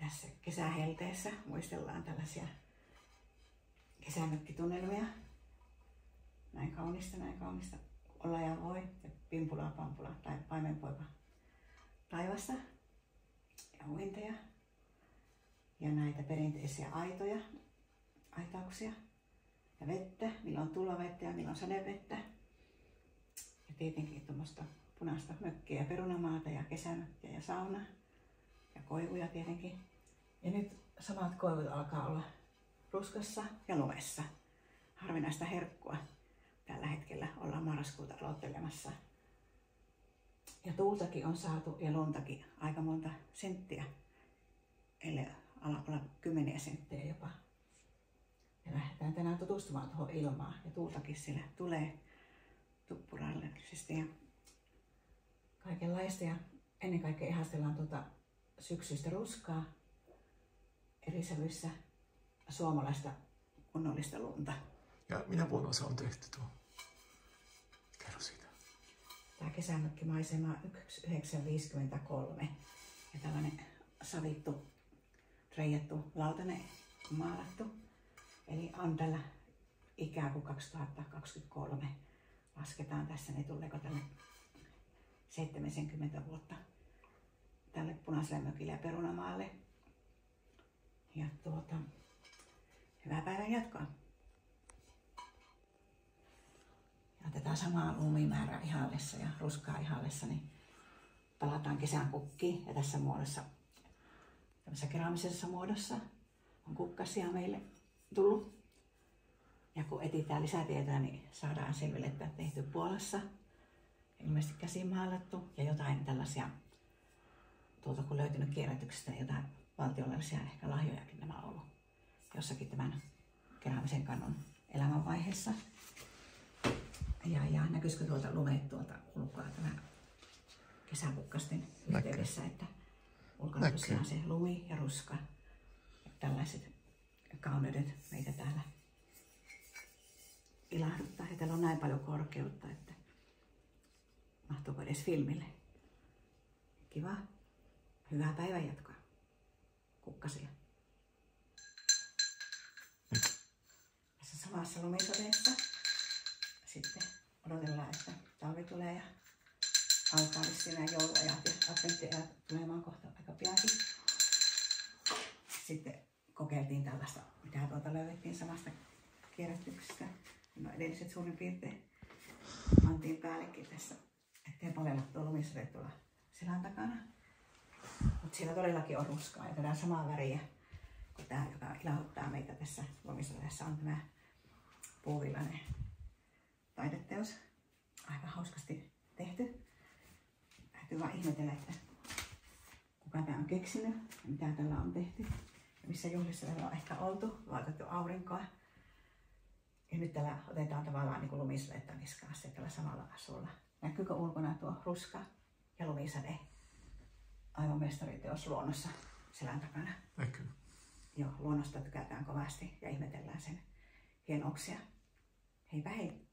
tässä kesähelteessä muistellaan tällaisia kesämökkitunnelmia. Näin kaunista olla ja voi. Ja pimpulaa, pampulaa tai paimenpoika taivasta ja uinteja. Ja näitä perinteisiä aitoja, aitauksia ja vettä, milloin tulvavettä ja milloin sadevettä. Ja tietenkin tuommoista punaista mökkiä ja perunamaata ja kesämökkiä ja sauna ja koivuja tietenkin. Ja nyt samat koivut alkaa olla ruskassa ja lumessa. Harvinaista herkkua. Tällä hetkellä ollaan marraskuuta aloittelemassa. Ja tuultakin on saatu ja luntakin aika monta senttiä. Eli olla 10 senttiä jopa. Ja lähdetään tänään tutustumaan tuohon ilmaan. Ja tuultakin siellä tulee tuppurallisesti ja kaikenlaista. Ja ennen kaikkea ihastellaan tuota syksyistä ruskaa eri sävyissä suomalaista kunnollista lunta. Ja minä vuonna se on tehty tuo? Kerro siitä. Tämä kesämökkimaisema 1953 ja tällainen savittu, reijattu lautanen maalattu. Eli on tällä ikää kuin 2023. Lasketaan tässä, niin tuleeko tälle 70 vuotta tälle punaiselle mökille ja perunamaalle. Ja hyvää päivän jatkoa. Ja tätä samaa lumimäärää ihallessa ja ruskaa ihallessa, niin palataan kesän kukkiin. Ja tässä muodossa, tämmöisessä keraamisessa muodossa, on kukkasia meille tullut. Ja kun etsitään lisätietoja, niin saadaan selville, että tehty Puolassa, ilmeisesti käsin maalattu ja jotain tällaisia, kun löytynyt kierrätyksestä, niin jotain valtiollisia ehkä lahjojakin nämä on ollut jossakin tämän keräämisen kannon elämänvaiheessa. Ja näkyisikö tuolta lumeet tuolta ulkoa tämä kesäkukkasten yhteydessä, että ulkona tosiaan se lumi ja ruska ja tällaiset kauneudet meitä täällä ilahduttaa. Ja täällä on näin paljon korkeutta, että mahtuuko edes filmille. Kiva. Hyvää päivänjatkoa kukkasille. Tässä samassa lumisateessa sitten odotellaan, että talvi tulee ja alkaa vissiin jouluajat ja adventtiajat tulemaan kohta aika piankin. Sitten kokeiltiin tällaista, mitä löydettiin samasta kierrätyksestä. No edelliset suurin piirtein pantiin päällekin tässä, ettei palella tuo lumisade tuolla selän takana. Mutta siellä todellakin on ruskaa ja tätä samaa väriä kuin tämä, joka ilahduttaa meitä tässä lumisateessa, on tämä puuvillainen taideteos. Aika hauskasti tehty. Täytyy vaan ihmetellä, että kuka tämä on keksinyt ja mitä tällä on tehty. Ja missä juhlissa tällä on ehkä oltu, laitettu aurinkoa. Ja nyt täällä otetaan tavallaan niin kuin lumisadetta niskaassa tällä samalla asulla. Näkyykö ulkona tuo ruska ja lumisade? Aivan mestariteos luonnossa selän takana. Näkyy. Joo, luonnosta tykätään kovasti ja ihmetellään sen hienouksia. Heipä hei!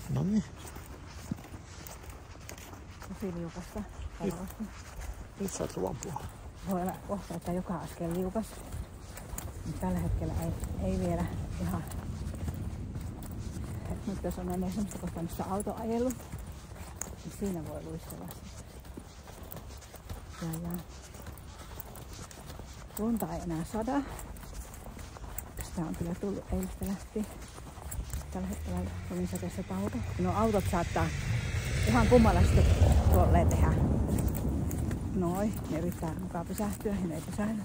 No niin. Tosi liukasta taivasta. Nyt saat luvan puolella. Voi olla kohta, että joka askel liukas. Mutta tällä hetkellä ei vielä ihan. Nyt jos on mennyt semmoista kohtaa, missä auto ajellut, niin siinä voi luistella sitten. Ja lunta ei enää sada. Sitä on kyllä tullut eilistä lähtien. Tällä hetkellä lumisateessa tauko. No autot saattaa ihan kummallisesti tuolleen tehdä. Noin, ne yrittää mukaan pysähtyä ja ne ei pysähdy.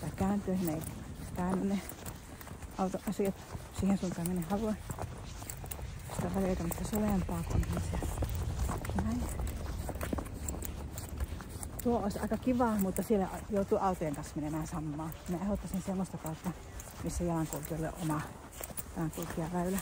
Tai kääntyä ja ne ei käänny ne autoasiat siihen suuntaan minne haluaa. sitä välitä, mutta solempaa kuin se. Näin. Tuo olisi aika kiva, mutta siellä joutuu autojen kanssa menemään samaan. Minä ehdottaisin semmoista kautta, missä jalankulkijoille on oma jalankulkijaväylä.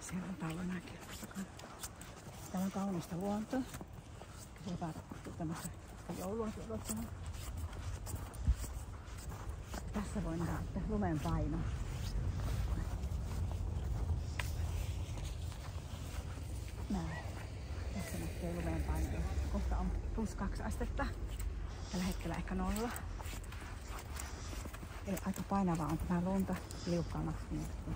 Siellä on talvenakin. Täällä on kaunista luontoa. Jopa tämmöistä joulua odottamaan. Tässä voi nähdä lumen paino. Näin. Tässä näkee lumen paino. Kohta on +2 astetta. Tällä hetkellä ehkä 0. Eli aika painavaa on tämä lunta liukkaammaksi miettiä.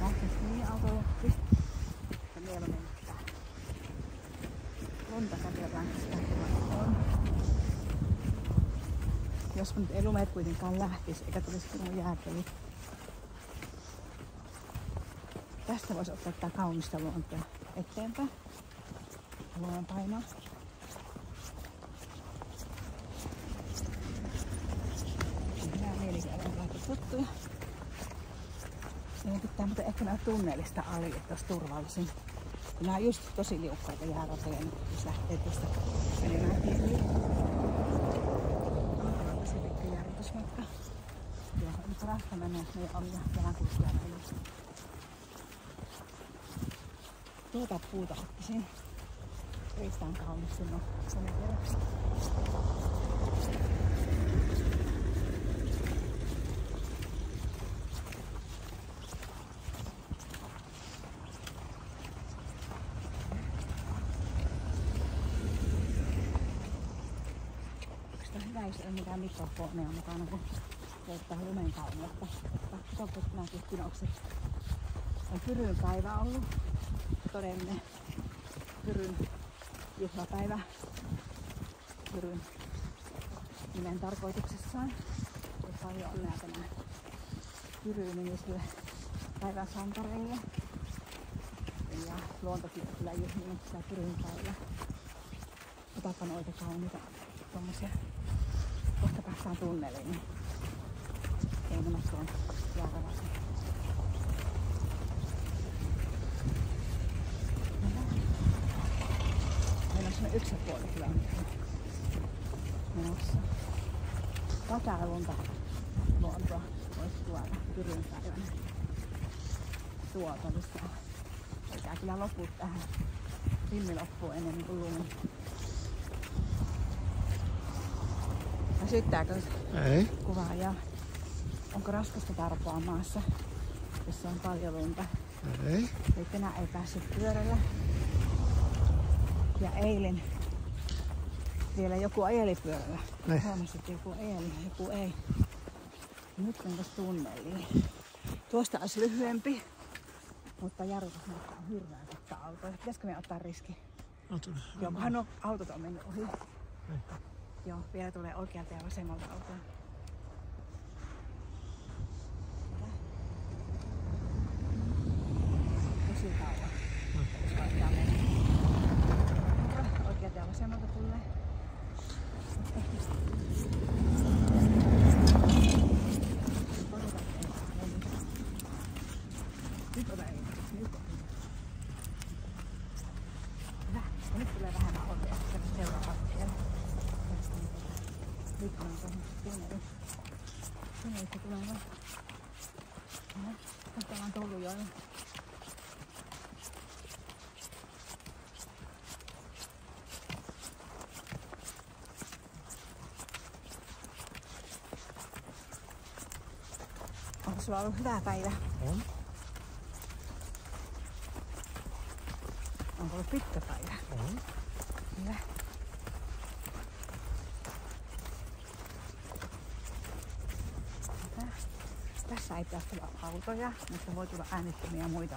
Lähtis niin autoloppi. Ja mieluummin mitään. Lunta kätellään sitä on. Jos nyt ei lumeet kuitenkaan lähtisi eikä tulisi kunnon jääkeli. Tästä voisi ottaa tää kaunista luontoa eteenpäin. Lumen painoa. Minä mielikin olen laittu tuttuja. Meidän pitää muuten ehkä mennä tunnelista ali, että olisi turvallisin. Nämä on just tosi liukkaita jääratoja, jos lähtee tuosta menemään tieliin. On tosi pitkä järjestysmatka. Joo, on parasta mennä meidän omia jalankulkijan yli. Tuota puuta ottaisin. Erittäin kaunis sinun somekerroksi. Jos ei ole mitään mikrofoneja mukana, kun koittaa lumen kauneutta. Katsotaan nämäkin kinokset. On Pyryn päivä ollut. Todellinen Pyryn juhlapäivä. Pyryn nimen tarkoituksessaan. Ja paljon onnea tänään Pyry-nimisille päivän sankareille. Ja luontokin on kyllä juhlinut sitä Pyryn päivää. Otapa noita kauniita tommosia. Kohta päästään tunneliin, niin ei mennä tuon jäärävälle. Meillä on semmoinen 1,5 kilometriä menossa. Tätä lunta luontoa voisi tuoda Pyryn päivänä. Tuolta lisää. Eikä kyllä loput tähän. Filmi loppuu ennen kuin lumi. Syttääkö kuvaajaa? Onko raskasta tarpoa maassa, jossa on paljon lunta? Ei. Eli tänään ei päässyt pyörällä. Ja eilen vielä joku ajeli pyörällä. Huomasin, että joku ajeli ja joku ei. Nyt on tässä tunneliin. Tuosta olisi lyhyempi, mutta jarrutus näyttää hirveän ottaa autoja. Pitäisikö meidän ottaa riski? Joo, kunhan autot on mennyt ohi. Joo, vielä tulee oikealta ja vasemmalta autoa. Tosi kauan. Jos laittaa mennä. Oikealta ja vasemmalta tulee. Nyt on ei. Hyvä. Ja nyt tulee vähemmän autoja. Seuraava vielä. Nyt on tunneli. Tunnelista tulee vaan. Nyt ollaan Toulujoella. Onko sulla ollut hyvä päivä? On. Onko ollut pitkä päivä? On. Hyvä. Tässä ei pitäisi tulla autoja, mutta voi tulla äänettömiä muita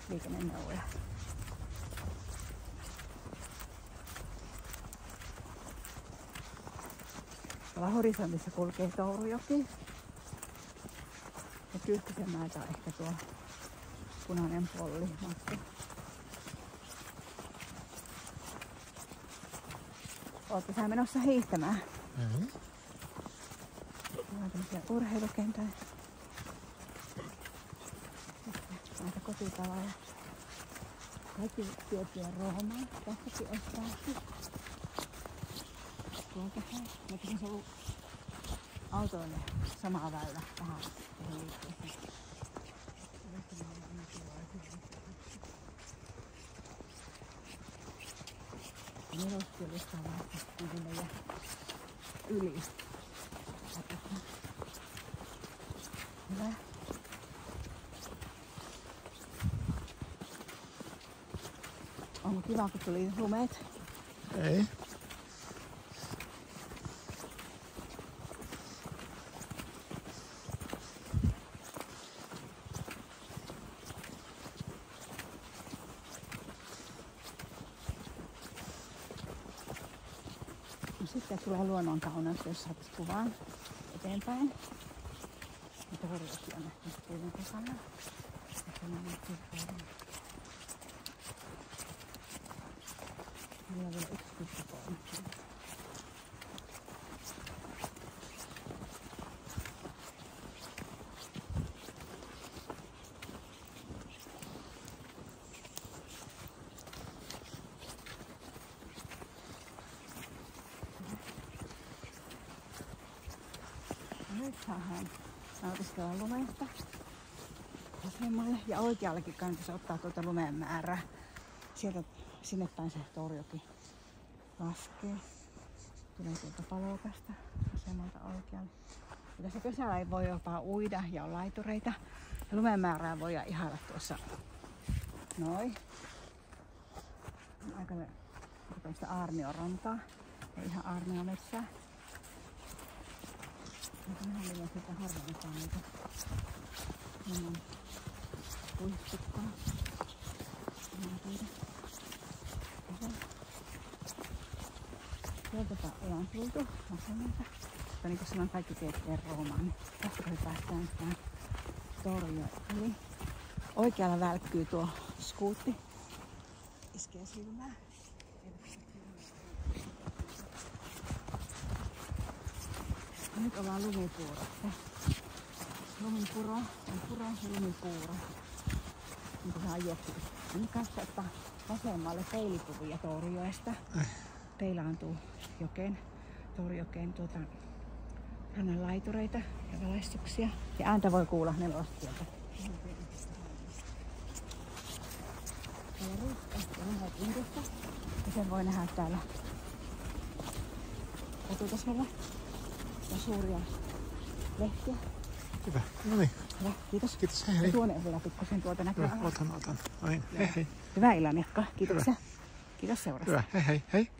liikenneneuvoja. Tuolla horisontissa kulkee Tourujoki. Ja Kyyhkysenmäeltä on ehkä tuo punainen polli matku. Ootko sä menossa hiihtämään? Täällä on tämmöisiä urheilukentäjä. Näitä kotitaloja. Kaikki vietyä Roomaan. Tässäkin olisi päästy. Tuolta päin. Mutta se on ollut autoille sama väylä tähän liikkeeseen. Nelostielistä on vähän ja yli. Hyvä. Onko kiva, kun tuli lumeet? Ei. No sitten tulee luonnonkauneus, jos saatais kuvaan eteenpäin. Mutta hurjasti on nähty kuuden takana. Meillä on vielä yksi kutsukoon. Nyt saadaan nautiskella lumesta vasemmalle ja oikeallekin kannattaisi ottaa tuota lumen määrää. Sieltä sinne päin se Torjoki laskee. Tulee tuolta Palokasta vasemmalta oikealle. Ja tässä kesällä ei voi jopa uida ja on laitureita. Ja lumen määrää voi ihailla tuossa noin. Aika tämmöistä aarniorantaa. Ei ihan aarniometsää. Mutta minä haluan siitä harventaa niitä ilman puistukkaa. Sieltäpä ollaan tultu vasemmalta. Mutta niin kuin sanoin, kaikki tiet Roomaan, niin tästä päästään tähän Torjoon. Eli oikealla välkkyy tuo skuutti. Iskee silmää. Nyt ollaan lumipuurossa. Lumipuro on puro ja lumipuuro. Niin kuin se on joku. Nyt katsotaan vasemmalle peilipuvia Torjoesta. Peilaantuu jokeen, Torjokeen rannan laitureita ja valaistuksia. Ja ääntä voi kuulla Nelostieltä. Täällä on ruuhka ja vähän yhdessä. Ja sen voi nähdä täällä kotutasolla. Ja suuria lehtiä. Hyvä. No niin. Hyvä, kiitos. Kiitos. Hei hei. Tuonne vielä pikkusen tuolta näkyy. Otan. Noin. Hei hei. Hyvää illanjatkoa. Kiitoksia. Kiitos seurasta. Hyvä. Hei hei. Hei.